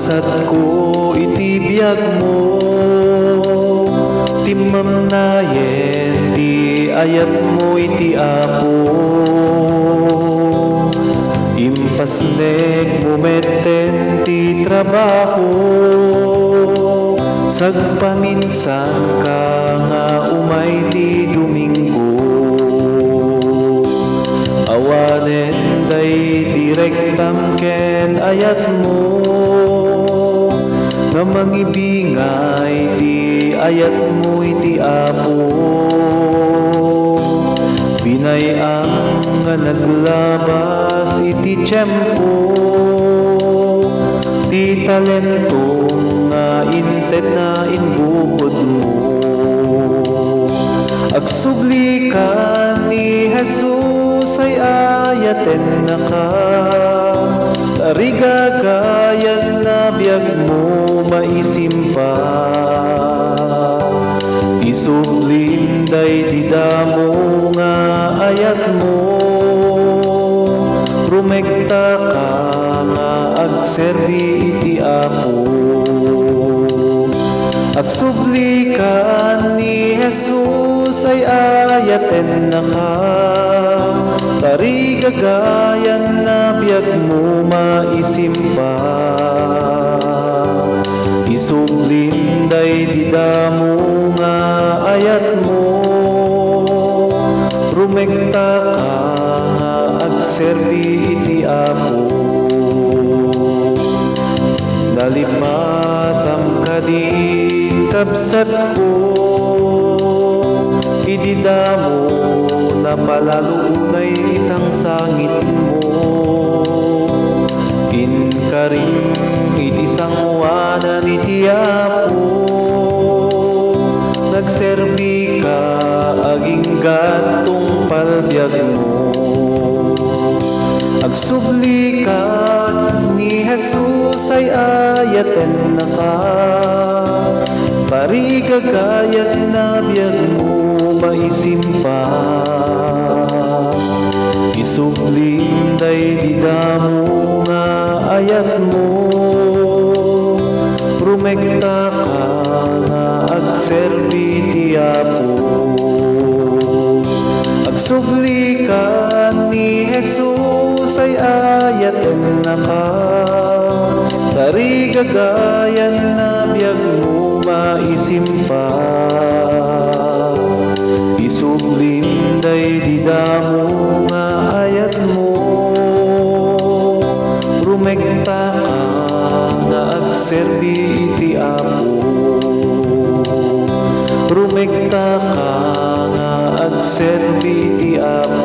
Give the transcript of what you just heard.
kabsat ko itibiyag mo, timam nayen ti ayat mo iti Apo. Impasnek mumeten ti trabaho, sagpaminsan ka nga umay ti Domingo. Awanen day direktam ken ayat mo, nga mangibingay ti ayat mo iti Apo. Binayang nga naglabas iti tiyempo, ti talento nga inted na inbukod mo. Agsubli ka ni Jesus ay ayaten na ka, tarigagayan na biyag mo maisimpa. Isublin day di damo nga ayat mo, rumekta ka nga agserbi iti Apo. Agsubli ka ni Jesus ay ayaten na ka, tarigagayan na biyag mo maisimpa. Isublin day di damo nga ayat mo, rumekta ka nga agserbi iti Apo. Dalimatam ka di kabsat ko, ididamo na palalunay isang sangit mo. Inkaring iti sangwanan iti Apo, nagserbi ka aging gatong palbiag mo. Agsubli ka ni Jesus ay ayaten na ka, parigagayat na biyag mo maisimpa. Isublin day di damo nga ayat mo, rumekta ka nga agserbi ti Apo. Agsubli ka ni Jesus ay ayaten na ka, tarigagayan na biyag mo maisimpa. Isublin day di damo nga ayat mo, rumekta ka nga agserbi iti Apo. Rumekta ka nga agserbi iti Apo.